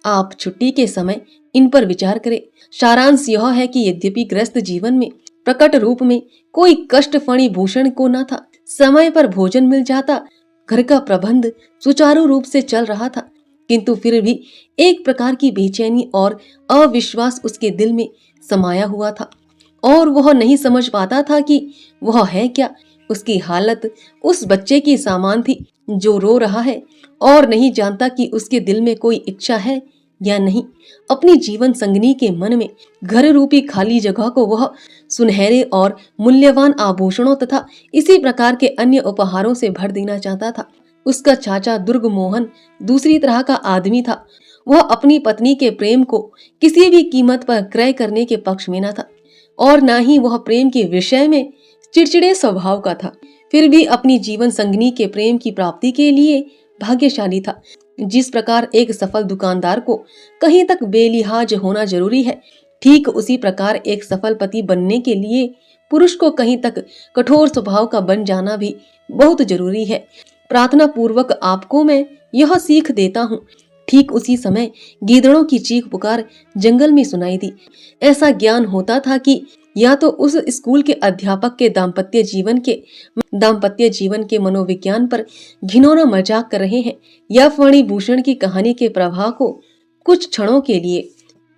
आप छुट्टी के समय इन पर विचार करें। सारांश यह है कि यद्यपि ग्रस्त जीवन में प्रकट रूप में कोई कष्ट फणी भूषण को न था, समय पर भोजन मिल जाता, घर का प्रबंध सुचारू रूप से चल रहा था, किंतु फिर भी एक प्रकार की बेचैनी और अविश्वास उसके दिल में समाया हुआ था और वह नहीं समझ पाता था कि वह है क्या। उसकी हालत उस बच्चे की समान थी जो रो रहा है और नहीं जानता कि उसके दिल में कोई इच्छा है या नहीं। अपनी जीवन संगनी के मन में घर रूपी खाली जगह को वह सुनहरे और मूल्यवान आभूषणों तथा इसी प्रकार के अन्य उपहारों से भर देना चाहता था। उसका चाचा दुर्ग मोहन दूसरी तरह का आदमी था। वह अपनी पत्नी के प्रेम को किसी भी कीमत पर क्रय करने के पक्ष में न था और न ही वह प्रेम के विषय में चिड़चिड़े स्वभाव का था। फिर भी अपनी जीवन संगनी के प्रेम की प्राप्ति के लिए भाग्यशाली था। जिस प्रकार एक सफल दुकानदार को कहीं तक बेलिहाज होना जरूरी है, ठीक उसी प्रकार एक सफल पति बनने के लिए पुरुष को कहीं तक कठोर स्वभाव का बन जाना भी बहुत जरूरी है। प्रार्थना पूर्वक आपको मैं यह सीख देता हूँ। ठीक उसी समय गीदड़ों की चीख पुकार जंगल में सुनाई दी। ऐसा ज्ञान होता था कि या तो उस स्कूल के अध्यापक के दाम्पत्य जीवन के मनोविज्ञान पर घिनौना मजाक कर रहे हैं या फणी भूषण की कहानी के प्रभाव को कुछ क्षणों के लिए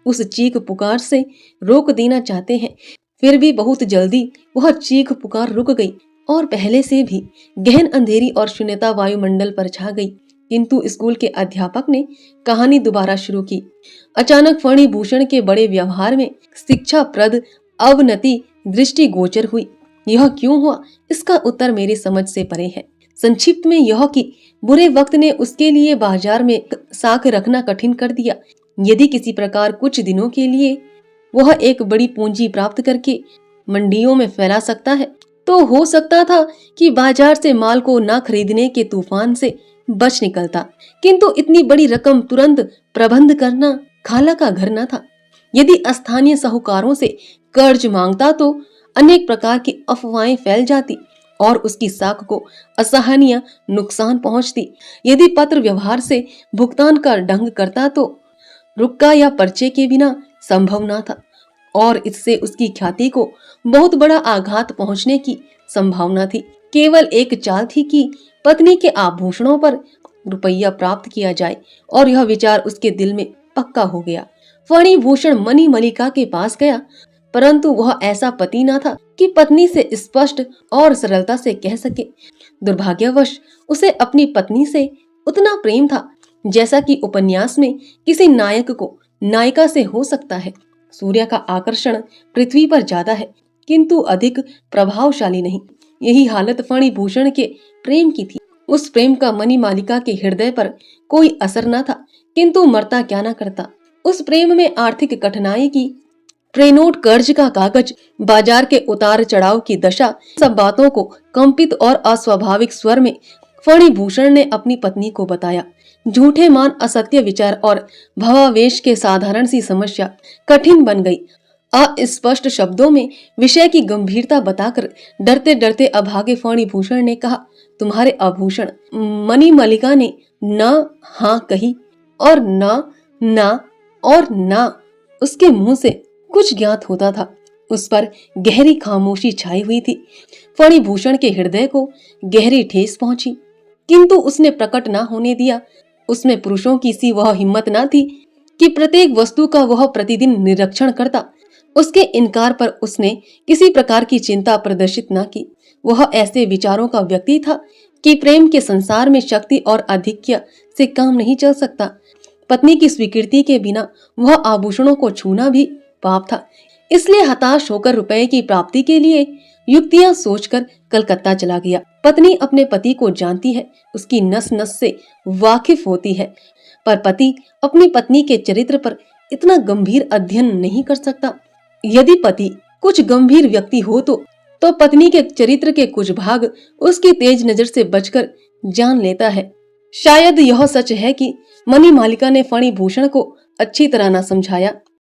उस चीख पुकार से रोक देना चाहते हैं। फिर भी बहुत जल्दी वह चीख पुकार रुक गई और पहले से भी गहन अंधेरी और शून्यता वायुमंडल पर छा गई। किंतु स्कूल के अध्यापक ने कहानी दोबारा शुरू की। अचानक फणी भूषण के बड़े व्यवहार में शिक्षाप्रद अवनति दृष्टि गोचर हुई। यह क्यों हुआ, इसका उत्तर मेरी समझ से परे है। संक्षिप्त में यह कि बुरे वक्त ने उसके लिए बाजार में साख रखना कठिन कर दिया। यदि किसी प्रकार कुछ दिनों के लिए वह एक बड़ी पूंजी प्राप्त करके मंडियों में फैला सकता है तो हो सकता था कि बाजार से माल को न खरीदने के तूफान से बच निकलता, किंतु इतनी बड़ी रकम तुरंत प्रबंध करना खाला का घर न था। यदि स्थानीय साहूकारों से कर्ज मांगता तो अनेक प्रकार की अफवाहें फैल जाती और उसकी साख को असहनीय नुकसान पहुंचती। यदि पत्र व्यवहार से भुगतान का ढंग करता तो रुक्का या पर्चे के बिना संभव न था और इससे उसकी ख्याति को बहुत बड़ा आघात पहुंचने की संभावना थी। केवल एक चाल थी कि पत्नी के आभूषणों पर रुपया प्राप्त किया जाए और यह विचार उसके दिल में पक्का हो गया। फणी भूषण मणि मलिका के पास गया, परंतु वह ऐसा पति न था कि पत्नी से स्पष्ट और सरलता से कह सके। दुर्भाग्यवश उसे अपनी पत्नी से उतना प्रेम था जैसा कि उपन्यास में किसी नायक को नायिका से हो सकता है। सूर्य का आकर्षण पृथ्वी पर ज्यादा है किंतु अधिक प्रभावशाली नहीं। यही हालत फणी भूषण के प्रेम की थी। उस प्रेम का मणि मालिका के हृदय पर कोई असर न था, किंतु मरता क्या न करता। उस प्रेम में आर्थिक कठिनाई की प्रेनोट, कर्ज का कागज, बाजार के उतार चढ़ाव की दशा, सब बातों को कंपित और अस्वाभाविक स्वर में फणी भूषण ने अपनी पत्नी को बताया। झूठे मान, असत्य विचार और भावावेश के साधारण सी समस्या कठिन बन गई। अस्पष्ट शब्दों में विषय की गंभीरता बताकर डरते डरते अभागे फणी भूषण ने कहा, तुम्हारे आभूषण। मणि मलिका ने न हाँ कही और न और न। उसके मुंह से कुछ ज्ञात होता था। उस पर गहरी खामोशी छाई हुई थी। फणी भूषण के हृदय को गहरी ठेस पहुंची, किंतु उसने प्रकट न होने दिया। उसमें पुरुषों की सी वह हिम्मत न थी कि प्रत्येक वस्तु का वह प्रतिदिन निरीक्षण करता। उसके इनकार पर उसने किसी प्रकार की चिंता प्रदर्शित न की। वह ऐसे विचारों का व्यक्ति था कि प्रेम के संसार में शक्ति और आधिक्य से काम नहीं चल सकता। पत्नी की स्वीकृति के बिना वह आभूषणों को छूना भी पाप था। इसलिए हताश होकर रुपए की प्राप्ति के लिए युक्तियां सोचकर कलकत्ता चला गया। पत्नी अपने पति को जानती है, उसकी नस नस से वाकिफ होती है, पर पति अपनी पत्नी के चरित्र पर इतना गंभीर अध्ययन नहीं कर सकता। यदि पति कुछ गंभीर व्यक्ति हो तो पत्नी के चरित्र के कुछ भाग उसकी तेज नजर से बचकर जान लेता है। शायद यह सच है कि मणि मालिका ने फणी भूषण को अच्छी तरह न समझाया।